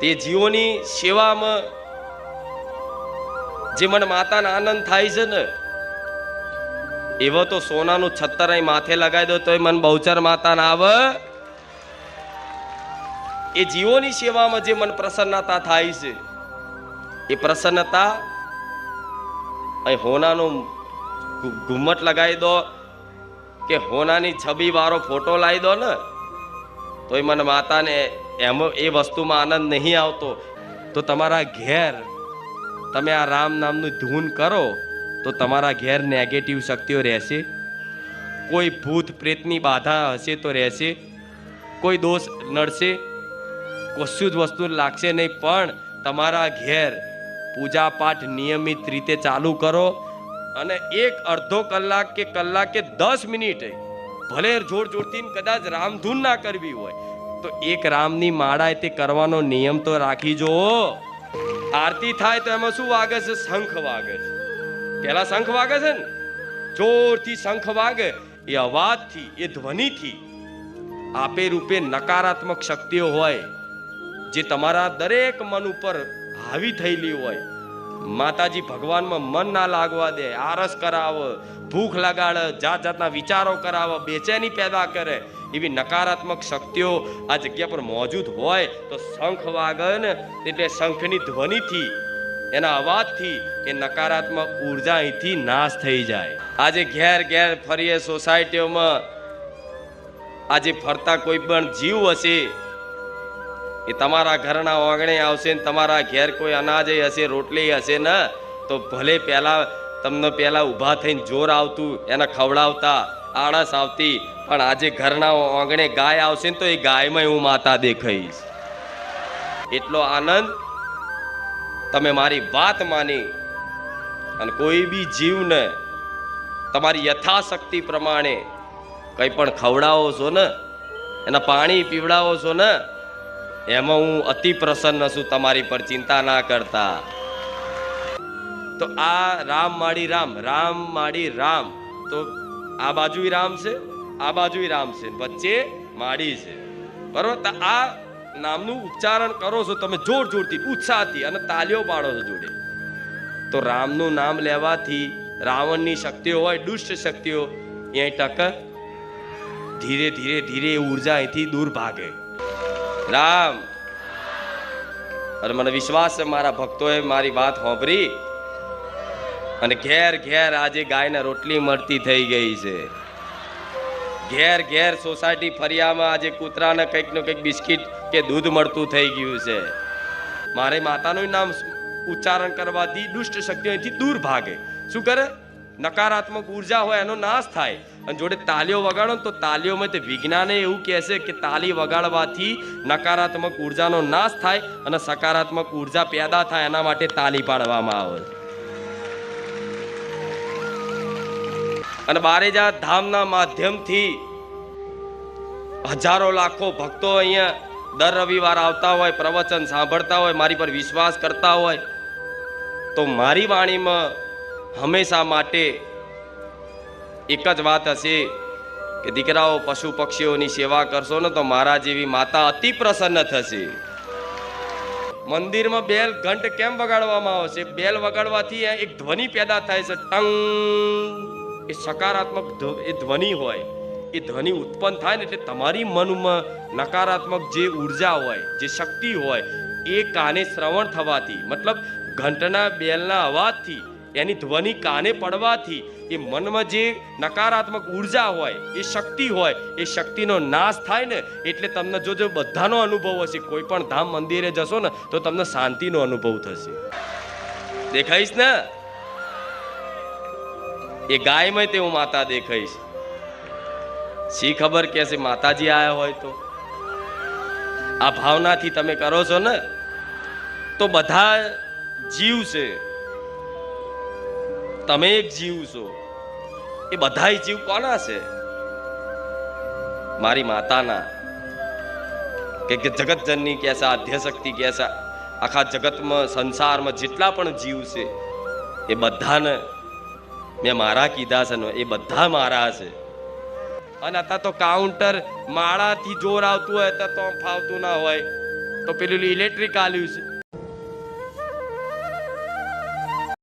તે જીવોની સેવામાં જે મને માતાને આનંદ થાય છે ને, એવો તો સોનાનું છત્તર માથે લગાવી દો તોય મન બહુચર માતા ના આવે. એ જીવોની સેવામાં જે મન પ્રસન્નતા થાય છે, એ પ્રસન્નતા અહીં હોનાનું ઘુમ્મટ લગાવી દો કે હોનાની છબી વાળો ફોટો લાવી દો ને, તોય મને માતાને એમ એ વસ્તુમાં આનંદ નહીં આવતો. તો તમારા ઘેર તમે આ રામ નામનું ધૂન કરો તો તમારા ઘેર નેગેટિવ શક્તિઓ રહેશે. કોઈ ભૂત પ્રેતની બાધા હશે તો રહેશે, કોઈ દોષ નડશે, કશું જ વસ્તુ લાગશે નહીં. પણ તમારા ઘેર પૂજા પાઠ નિયમિત રીતે ચાલુ કરો અને એક અડધો કલાક કે 10 મિનિટ ભલે જોર જોરથી કદાચ રામધૂન ના કરવી હોય તો એક રામની માળા તે કરવાનો નિયમ તો રાખી જો. આરતી થાય તો એમાં શું વાગે છે? શંખ વાગે છે. પેલા શંખ વાગે છે ને, જોરથી શંખ વાગે. એ અવાજથી, એ ધ્વનિથી આપે રૂપે નકારાત્મક શક્તિઓ હોય જે તમારા દરેક મન ઉપર હાવી થયેલી હોય, માતાજી ભગવાનમાં મન ના લાગવા દે, આરસ કરાવે, ભૂખ લગાડે, જાત જાતના વિચારો કરાવે, બેચેની પેદા કરે, એવી નકારાત્મક શક્તિઓ આ જગ્યા પર મોજૂદ હોય તો શંખ વાગે ને, એટલે શંખની ધ્વનિથી, એના અવાજથી એ નકારાત્મક ઉર્જા અહીંથી નાશ થઈ જાય. આજે ઘેર ઘેર ફરીએ સોસાયટીઓમાં, આજે ફરતા કોઈ પણ જીવ હશે એ તમારા ઘરના આંગણે આવશે ને તમારા ઘેર કોઈ અનાજ હશે, રોટલી હશે ને, તો ભલે તમને પહેલા ઊભા થઈને જોર આવતું, એને ખવડાવતા, આળસ આવતી, પણ આજે ઘરના આંગણે ગાય આવશે ને તો એ ગાયમાં હું માતા દેખાઈશ. એટલો આનંદ તમે મારી વાત માની અને કોઈ બી જીવને તમારી યથાશક્તિ પ્રમાણે કંઈ પણ ખવડાવો છો ને, એના પાણી પીવડાવો છો ને, એમાં હું અતિ પ્રસન્ન છું. તમારી પર ચિંતા ના કરતા. તો આ રામ માડી રામ, રામ માડી રામ, તો આ બાજુ રામ છે, આ બાજુ રામ છે, વચ્ચે માડી છે, બરોબર? તો આ નામનું ઉચ્ચારણ કરો છો તમે જોર જોરથી, ઉત્સાહથી, અને તાલીઓ પાડો છો જોડે. તો રામનું નામ લેવાથી રાવણની શક્તિઓ હોય, દુષ્ટ શક્તિઓ અહીં ટક, ધીરે ધીરે ધીરે ઉર્જા અહીંથી દૂર ભાગે. રામ. અને મને વિશ્વાસ છે મારા ભક્તોએ મારી વાત સાંભળી અને ઘેર ઘેર આજે ગાયને રોટલી મળતી થઈ ગઈ છે. ઘેર ઘેર સોસાયટી ફરિયામાં આજે કૂતરાને કંઈક ને કંઈક બિસ્કિટ કે દૂધ મળતું થઈ ગયું છે. મારે માતાનું નામ ઉચ્ચારણ કરવાથી દુષ્ટ શક્તિઓ અહીંથી દૂર ભાગે. શું કરે? નકારાત્મક ઉર્જા હોય એનો નાશ થાય. અને જોડે તાલીઓ વગાડો તો તાલીઓમાં તે વિજ્ઞાને એવું કહેશે કે તાલી વગાડવાથી નકારાત્મક ઉર્જાનો નાશ થાય અને સકારાત્મક ઉર્જા પેદા થાય, એના માટે તાલી પાડવામાં આવે. અને બારેજા ધામના માધ્યમથી હજારો લાખો ભક્તો અહીંયા દર રવિવાર આવતા હોય, પ્રવચન સાંભળતા હોય, મારી પર વિશ્વાસ કરતા હોય, તો મારી વાણીમાં હંમેશા માટે એક જ વાત હશે કે દીકરાઓ પશુ પક્ષીઓની સેવા કરશો ને તો મારા જેવી માતા અતિ પ્રસન્ન થશે. મંદિરમાં બેલ ઘંટ કેમ વગાડવામાં આવે છે? બેલ વગાડવાથી એક ધ્વનિ પેદા થાય છે, ટંગ. એ સકારાત્મક એ ધ્વનિ હોય, એ ધ્વનિ ઉત્પન્ન થાય ને એટલે તમારી મનમાં નકારાત્મક જે ઉર્જા હોય, જે શક્તિ હોય, એ કાને શ્રવણ થવાથી, મતલબ ઘંટના બેલના અવાજથી, એની ધ્વનિ કાને પડવાથી એ મનમાં જે નકારાત્મક ઉર્જા હોય, એ શક્તિ હોય, એ શક્તિનો નાશ થાય ને એટલે તમને જો બધાનો અનુભવ હશે. કોઈ પણ ધામ મંદિરે જશો ને તો તમને શાંતિનો અનુભવ થશે. દેખાઈશ ને? એ ગાયમાં તે હું માતા દેખાઈશ. શી ખબર કે છે માતાજી આયા હોય તો? આ ભાવનાથી તમે કરો છો ને તો બધા જીવ છે, તમે એક જીવ છો. એ બધા જીવ કોના છે? મારી માતાના. કે જગતજનની કેસા, આદ્યશક્તિ કેસા, આખા જગતમાં સંસારમાં જેટલા પણ જીવ છે એ બધાને મેં મારા કીધા છે ને, એ બધા મારા છે. અને અત્યારે તો કાઉન્ટર માળાથી જોર આવતું હોય તો ફાવતું ના હોય, તો પેલું ઇલેક્ટ્રિક આલ્યું છે.